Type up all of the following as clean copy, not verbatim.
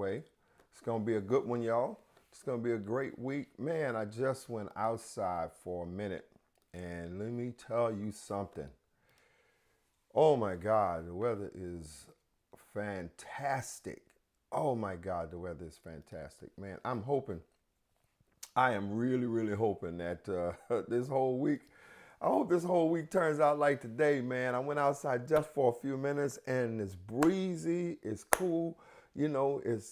way. It's going to be a good one, y'all. It's going to be a great week. Man, I just went outside for a minute, and let me tell you something. Oh my God, the weather is fantastic. Oh my God, the weather is fantastic. Man, I am really, really hoping that this whole week, I hope this whole week turns out like today, man. I went outside just for a few minutes and it's breezy, it's cool. You know, it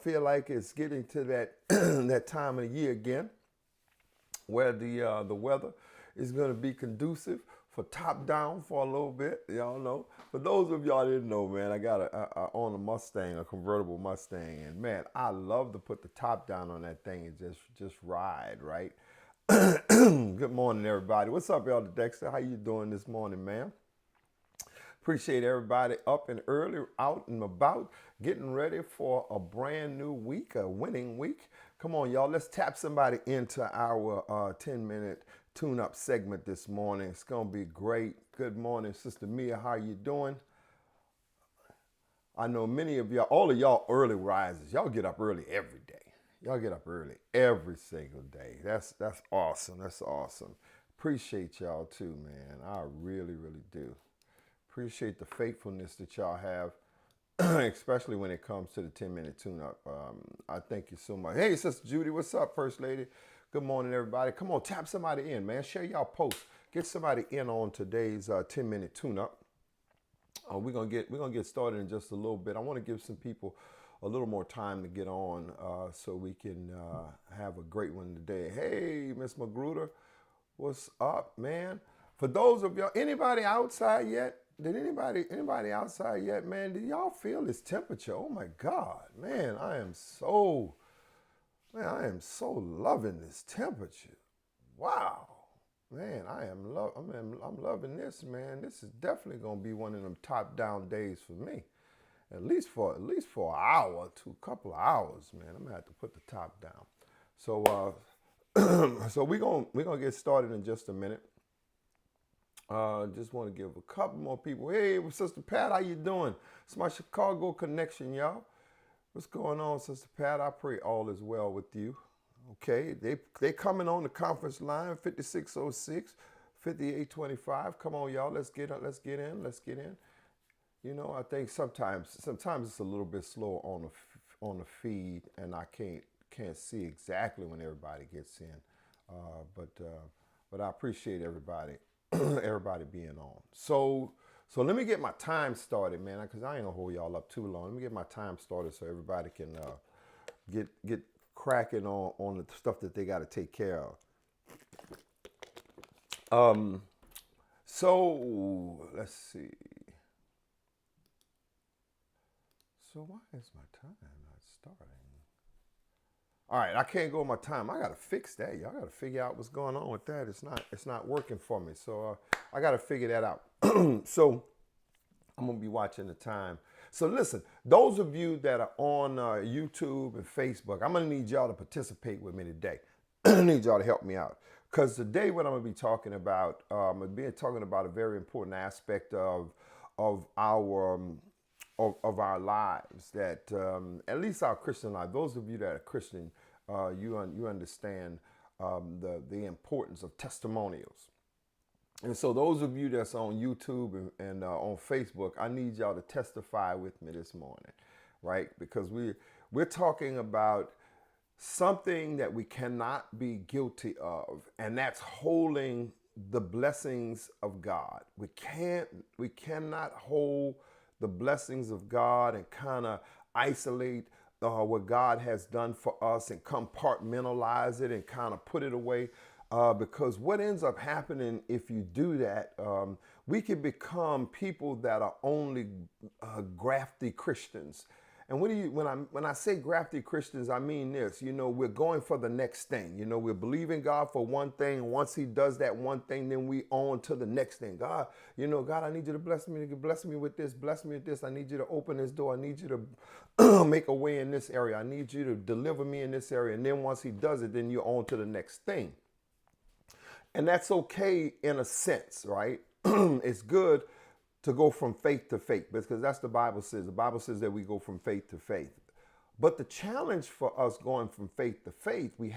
feel like it's getting to that that time of the year again where the weather is going to be conducive for top down for a little bit. Y'all know. For those of y'all that didn't know, man, I own a Mustang, a convertible Mustang, and man, I love to put the top down on that thing and just ride, right? Good morning, everybody. What's up, Elder Dexter? How you doing this morning, man? Appreciate everybody up and early, out and about, getting ready for a brand new week, a winning week. Come on, y'all. Let's tap somebody into our 10-minute tune-up segment this morning. It's going to be great. Good morning, Sister Mia. How you doing? I know many of y'all, all of y'all early risers, y'all get up early every day. Y'all get up early every single day. That's awesome. That's awesome. Appreciate y'all too, man. I really, really do. Appreciate the faithfulness that y'all have, especially when it comes to the 10-minute tune-up. I thank you so much. Hey, Sister Judy, what's up, First Lady? Good morning, everybody. Come on, tap somebody in, man. Share y'all posts. Get somebody in on today's 10-minute tune-up. We're gonna get started in just a little bit. I want to give some people a little more time to get on so we can have a great one today. Hey, Miss Magruder, what's up, man? For those of y'all, anybody outside yet? Did anybody outside yet, man? Do y'all feel this temperature? Oh my God, man, I am so loving this temperature. Wow, man, I'm loving this, man. This is definitely gonna be one of them top down days for me. At least for an hour to a couple of hours, man. I'm gonna have to put the top down. So so we're gonna get started in just a minute. Just want to give a couple more people. Hey, Sister Pat, how you doing? It's my Chicago connection, y'all. What's going on, Sister Pat? I pray all is well with you. Okay, they coming on the conference line, 5606, 5825. Come on, y'all. Let's get in. You know, I think sometimes it's a little bit slow on the feed, and I can't see exactly when everybody gets in. But I appreciate everybody. Everybody being on. So let me get my time started, man, because I ain't gonna hold y'all up too long. Let me get my time started so everybody can get cracking on the stuff that they got to take care of. So let's see. So why is my time not starting? All right, I can't go with my time. I gotta fix that. Y'all gotta figure out what's going on with that. It's not working for me. So I gotta figure that out. So I'm gonna be watching the time. So listen, those of you that are on YouTube and Facebook, I'm gonna need y'all to participate with me today. I need y'all to help me out. Because today what I'm gonna be talking about, I'm gonna be talking about a very important aspect of our of our lives, that at least our Christian life. Those of you that are Christian, you understand the importance of testimonials. And so those of you that's on YouTube and on Facebook, I need y'all to testify with me this morning, right? Because we're talking about something that we cannot be guilty of, and that's holding the blessings of God. We cannot hold the blessings of God and kind of isolate what God has done for us and compartmentalize it and kind of put it away. Because what ends up happening if you do that, we can become people that are only grafty Christians. And when I say grafty Christians, I mean this. You know, we're going for the next thing. You know, we're believing God for one thing. Once He does that one thing, then we on to the next thing. God, God, I need you to bless me with this. Bless me with this. I need you to open this door. I need you to make a way in this area. I need you to deliver me in this area. And then once He does it, then you're on to the next thing. And that's okay in a sense, right? It's good to go from faith to faith, because that's the Bible says. The Bible says that we go from faith to faith. But the challenge for us going from faith to faith, we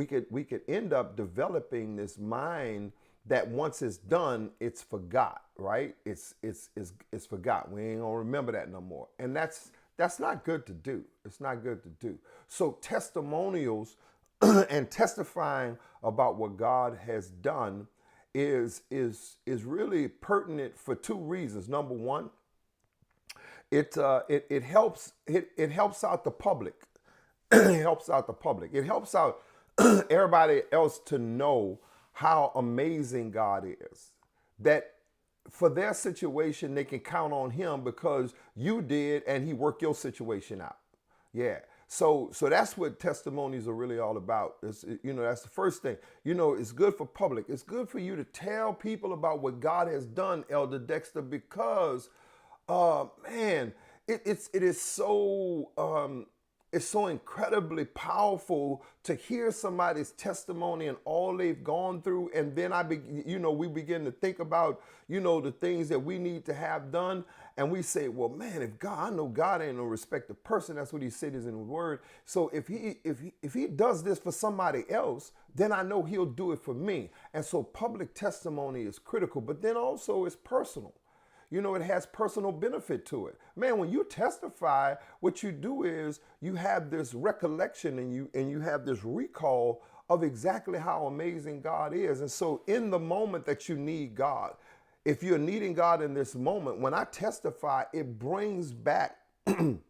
could end up developing this mind that once it's done, it's forgot, right? It's forgot. We ain't gonna remember that no more. And that's not good to do. It's not good to do. So testimonials and testifying about what God has done is really pertinent for two reasons. Number one, it helps out the public. It helps out the public. It helps out everybody else to know how amazing God is. That for their situation, they can count on him because you did and he worked your situation out. Yeah. So that's what testimonies are really all about. That's the first thing. It's good for public. It's good for you to tell people about what God has done, Elder Dexter, because man, it is so it's so incredibly powerful to hear somebody's testimony and all they've gone through, and then we begin to think about the things that we need to have done, and we say, well, man, I know God ain't no respecter person. That's what he said is in the word. So if he does this for somebody else, then I know he'll do it for me. And so public testimony is critical, but then also it's personal. It has personal benefit to it. Man, when you testify, what you do is you have this recollection and you have this recall of exactly how amazing God is. And so in the moment that you need God, if you're needing God in this moment, when I testify, it brings back and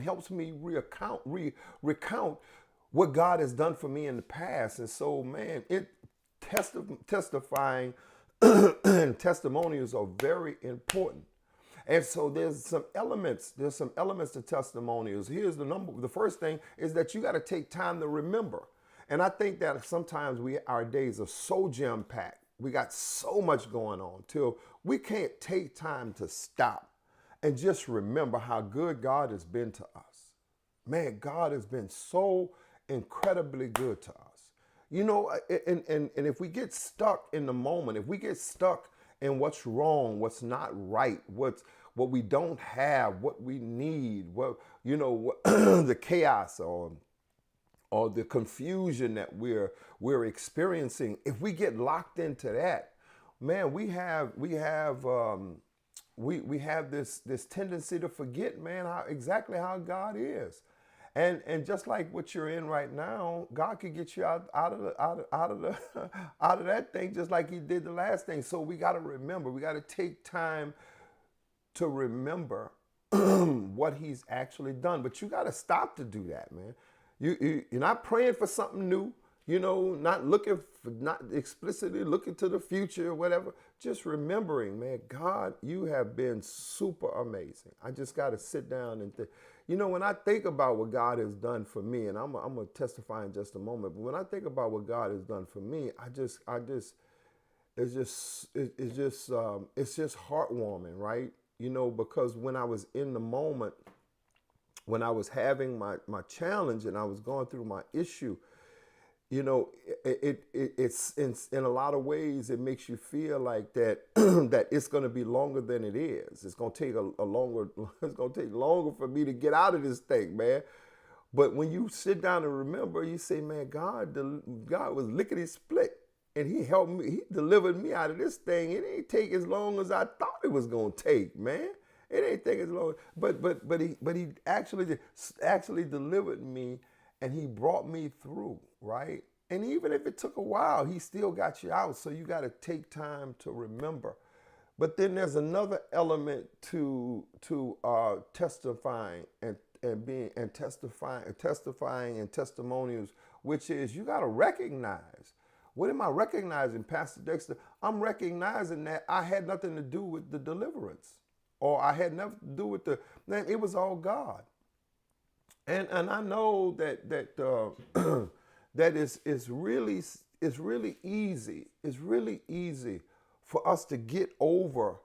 helps me recount what God has done for me in the past. And so, man, testifying and testimonials are very important. And so there's some elements to testimonials. The first thing is that you got to take time to remember. And I think that sometimes our days are so jam-packed. We got so much going on till we can't take time to stop and just remember how good God has been to us. Man, God has been so incredibly good to us. And if we get stuck in the moment, if we get stuck in what's wrong, what's not right, what we don't have, what we need, the chaos or the confusion that we're experiencing, if we get locked into that, man, we have this tendency to forget, man, exactly how God is. And just like what you're in right now, God could get you out of that thing just like he did the last thing. So we got to remember, we got to take time to remember what he's actually done. But you got to stop to do that, man. You're not praying for something new, not explicitly looking to the future or whatever. Just remembering, man, God, you have been super amazing. I just got to sit down and think. When I think about what God has done for me, and I'm going to testify in just a moment, but when I think about what God has done for me, it's just heartwarming, right? Because when I was in the moment, when I was having my challenge and I was going through my issue, it's in a lot of ways, it makes you feel like that, that it's going to be longer than it is. It's going to take it's going to take longer for me to get out of this thing, man. But when you sit down and remember, you say, man, God was lickety split and he helped me. He delivered me out of this thing. It ain't take as long as I thought it was going to take, man. It ain't take as long, but he actually delivered me. And he brought me through, right? And even if it took a while, he still got you out. So you got to take time to remember. But then there's another element to testifying and testifying and testimonials, which is you got to recognize. What am I recognizing, Pastor Dexter? I'm recognizing that I had nothing to do with the deliverance, or I had nothing to do with man, it was all God. And I know that that is really easy. It's really easy for us to get over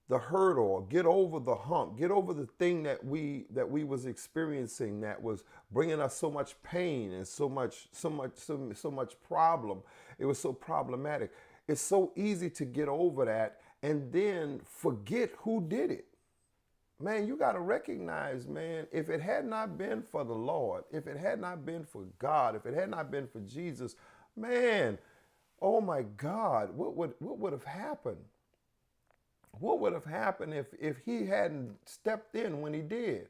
the hurdle, get over the hump, get over the thing that we was experiencing that was bringing us so much pain and so much problem. It was so problematic. It's so easy to get over that and then forget who did it. man, you got to recognize, man, if it had not been for the Lord, if it had not been for God, if it had not been for Jesus, man, oh my God, what would have happened? What would have happened if he hadn't stepped in when he did?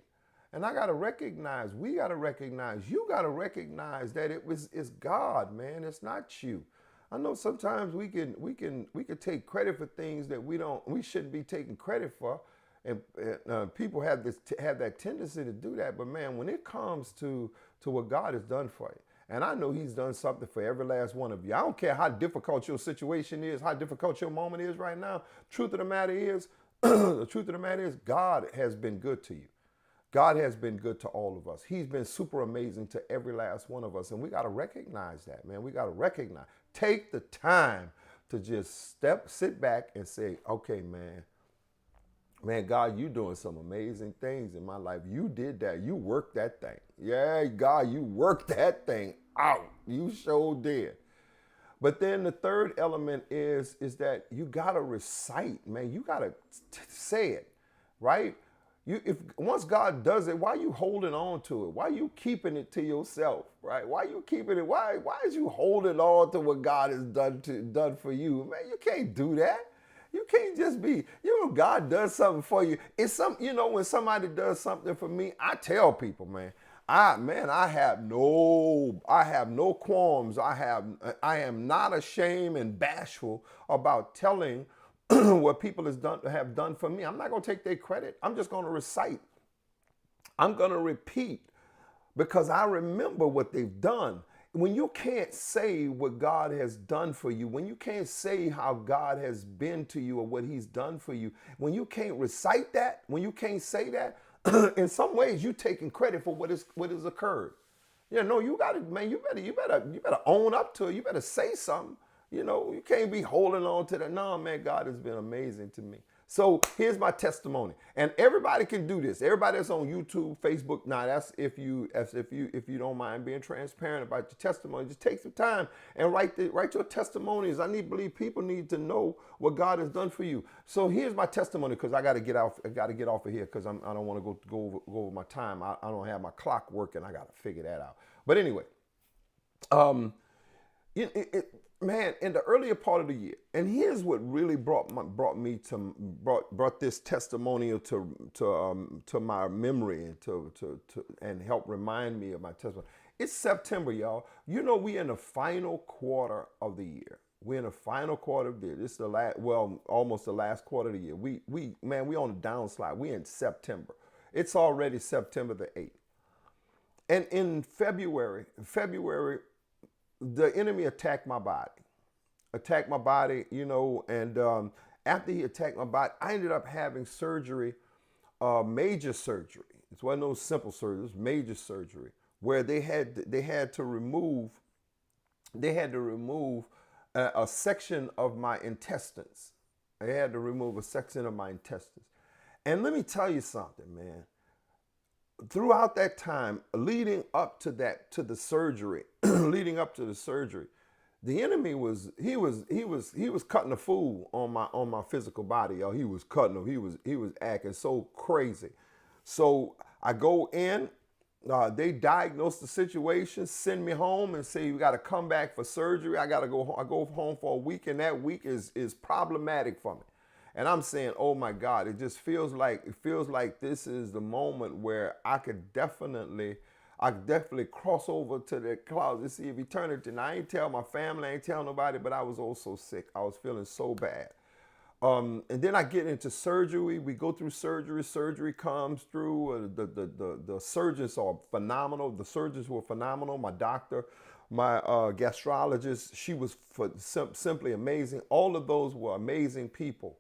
And I gotta recognize, we gotta recognize, you gotta recognize that it's God, man. It's not you. I know sometimes we can take credit for things that we shouldn't be taking credit for, and people have that tendency to do that. But man, when it comes to what God has done for you, and I know He's done something for every last one of you. I don't care how difficult your situation is, how difficult your moment is right now. Truth of the matter is, the truth of the matter is, God has been good to you. God has been good to all of us. He's been super amazing to every last one of us. And we got to recognize that, man. We got to recognize. Take the time to just sit back and say, okay, man, God, you doing some amazing things in my life. You did that. You worked that thing. Yeah, God, you worked that thing out. You sure did. But then the third element is that you got to recite, man. You got to say it, right? If once God does it, why are you holding on to it? Why are you keeping it to yourself, right? Why are you keeping it? Why is you holding on to what God has done for you? Man, you can't do that. You can't just be, God does something for you. It's when somebody does something for me, I tell people, man, I have no qualms. I am not ashamed and bashful about telling what people have done for me. I'm not going to take their credit. I'm just going to recite. I'm going to repeat because I remember what they've done. When you can't say what God has done for you, when you can't say how God has been to you or what He's done for you, when you can't recite that, when you can't say that, in some ways you're taking credit for what has occurred. You got to, man. You better own up to it. You better say something. You can't be holding on to that. No, man, God has been amazing to me. So here's my testimony, and everybody can do this. Everybody that's on YouTube, Facebook. Now that's if you don't mind being transparent about your testimony. Just take some time and write your testimonies. Believe people need to know what God has done for you. So here's my testimony because I got to get off of here because I don't want to go over my time. I don't have my clock working. I got to figure that out. But anyway, man, in the earlier part of the year, and here's what really brought this testimonial to my memory and help remind me of my testimony. It's September, y'all. We in the final quarter of the year. We're in the final quarter of the year. This is almost the last quarter of the year. We on a downslide. We in September. It's already September the 8th. And in February, the enemy attacked my body, and after he attacked my body, I ended up having surgery, major surgery. It's one of those simple surgeries, major surgery, where they had to remove a section of my intestines. They had to remove a section of my intestines. And let me tell you something, man. Throughout that time, leading up to the surgery, the enemy was cutting a fool on my physical body, y'all. He was cutting him. He was acting so crazy. So I go in. They diagnose the situation, send me home, and say you got to come back for surgery. I got to go home. I go home for a week, and that week is problematic for me. And I'm saying, oh my God, it feels like this is the moment where I could definitely cross over to the clouds and see if eternity. And I ain't tell my family, I ain't tell nobody, but I was also sick. I was feeling so bad. And then I get into surgery. We go through surgery. Surgery comes through. The surgeons are phenomenal. The surgeons were phenomenal. My doctor, my gastrologist, she was simply amazing. All of those were amazing people.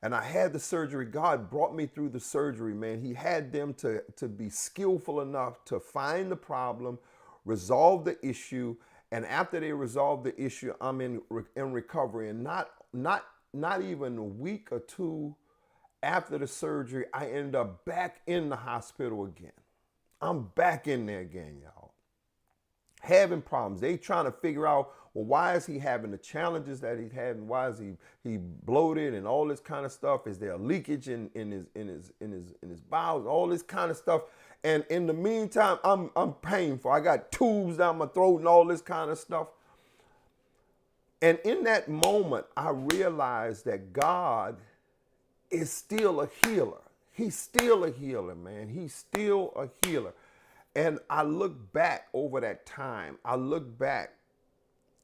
And I had the surgery. God brought me through the surgery, man. He had them to be skillful enough to find the problem, resolve the issue. And after they resolved the issue, I'm in recovery. And not even a week or two after the surgery, I end up back in the hospital again. I'm back in there again, y'all. having problems. They trying to figure out, well, why is he having the challenges that he's having? Why is he bloated and all this kind of stuff? Is there a leakage in his bowels? All this kind of stuff. And in the meantime, I'm painful. I got tubes down my throat and all this kind of stuff. And in that moment, I realized that God is still a healer. He's still a healer, man. He's still a healer. And I look back over that time. I look back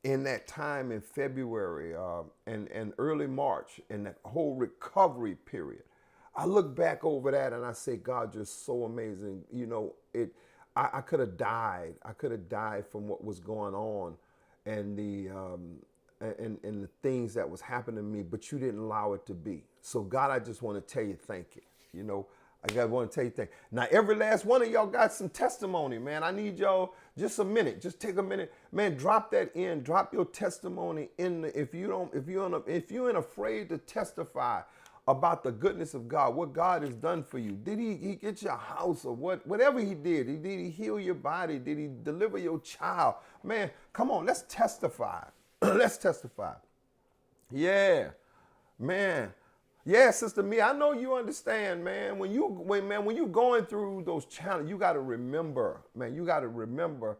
in that time in February and early March, in that whole recovery period. I look back over that and I say, God, you're so amazing. You know, I could have died. I could have died from what was going on and the things that was happening to me, but you didn't allow it to be. So God, I just want to tell you thank you. You know, I want to tell you thank you. Now, every last one of y'all got some testimony, man. I need y'all just a minute. Just take a minute, man. Drop that in. Drop your testimony in. If you ain't afraid to testify about the goodness of God, what God has done for you. Did he get your house or whatever he did? Did he heal your body? Did he deliver your child? Man, come on, let's testify. Let's testify. Yeah, man. Yeah, Sister Mia, I know you understand, man. When you're going through those challenges, you got to remember, man. You got to remember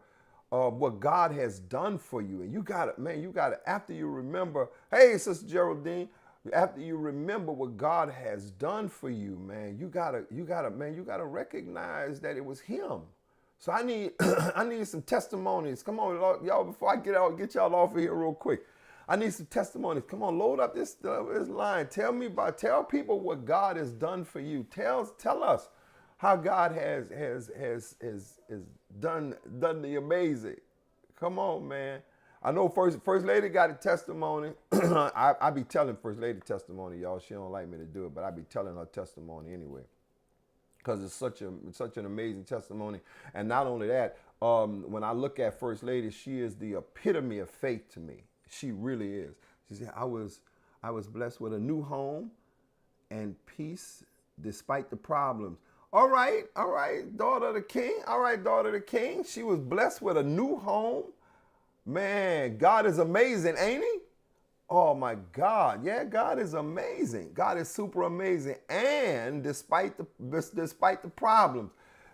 what God has done for you, and you got to, after you remember, hey, Sister Geraldine, after you remember what God has done for you, man, you gotta recognize that it was Him. So I need I need some testimonies. Come on, y'all, before I get y'all off of here real quick. I need some testimonies. Come on, load up this line. Tell people what God has done for you. Tell us how God has done the amazing. Come on, man. I know First Lady got a testimony. I be telling First Lady testimony, y'all. She don't like me to do it, but I be telling her testimony anyway, because it's such an amazing testimony. And not only that, when I look at First Lady, she is the epitome of faith to me. She really is. She said, I was blessed with a new home and peace despite the problems. All right, daughter of the King. All right, daughter of the King. She was blessed with a new home. Man, God is amazing, ain't he? Oh my God. Yeah, God is amazing. God is super amazing. And despite the problems,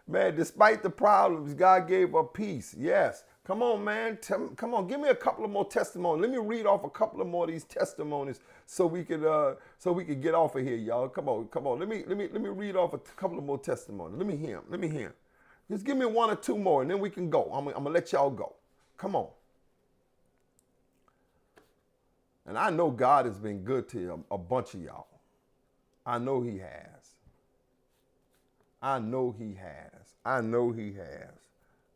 man, despite the problems, God gave her peace. Yes. Come on, man. Come on, give me a couple of more testimonies. Let me read off a couple of more of these testimonies so we could get off of here, y'all. Come on. Let me read off a couple of more testimonies. Let me hear them. Just give me one or two more, and then we can go. I'm gonna let y'all go. Come on. And I know God has been good to a bunch of y'all. I know he has. I know he has.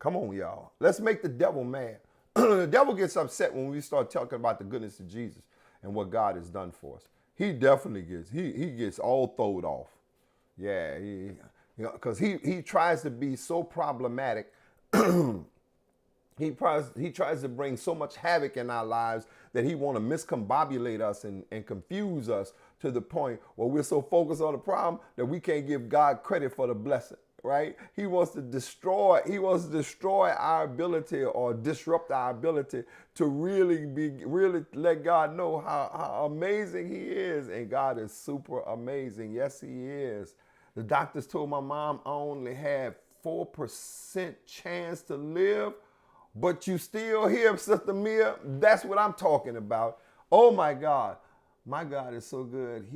Come on, y'all. Let's make the devil mad. The devil gets upset when we start talking about the goodness of Jesus and what God has done for us. He definitely gets all throwed off. Yeah, because he tries to be so problematic. He tries to bring so much havoc in our lives that he want to miscombobulate us and confuse us to the point where we're so focused on the problem that we can't give God credit for the blessing, right? He wants to destroy our ability or disrupt our ability to really let God know how amazing he is. And God is super amazing. Yes, he is. The doctors told my mom I only had 4% chance to live. But you still here, Sister Mia. That's what I'm talking about. Oh my God. My God is so good.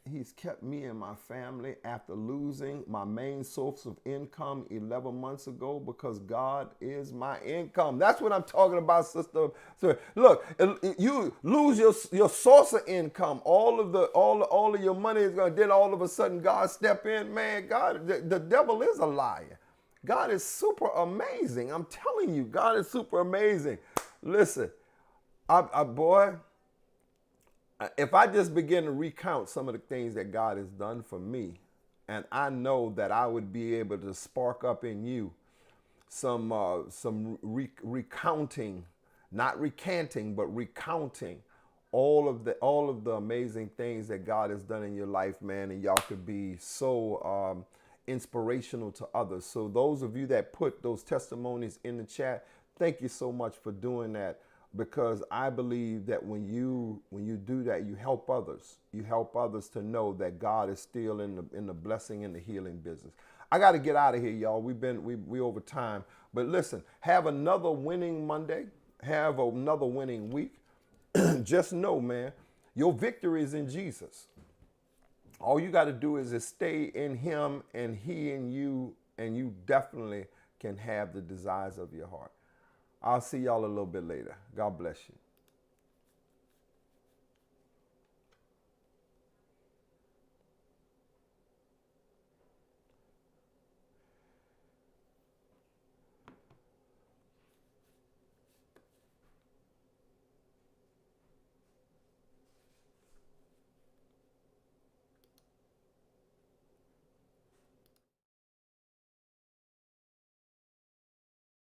He's kept me and my family after losing my main source of income 11 months ago, because God is my income. That's what I'm talking about, sister. So look, you lose your source of income. All of your money is going to, then all of a sudden God step in. Man, God, the devil is a liar. God is super amazing. I'm telling you, God is super amazing. Listen, boy, if I just begin to recount some of the things that God has done for me, and I know that I would be able to spark up in you some recounting, not recanting, but recounting all of the amazing things that God has done in your life, man, and y'all could be so inspirational to others. So those of you that put those testimonies in the chat, Thank you so much for doing that, because I believe that when you do that, you help others. You help others to know that God is still in the blessing and the healing business. I got to get out of here, y'all. We over time, but listen, have another winning Monday. Have another winning week. Just know, man, your victory is in Jesus. All you got to do is just stay in Him and He in you, and you definitely can have the desires of your heart. I'll see y'all a little bit later. God bless you.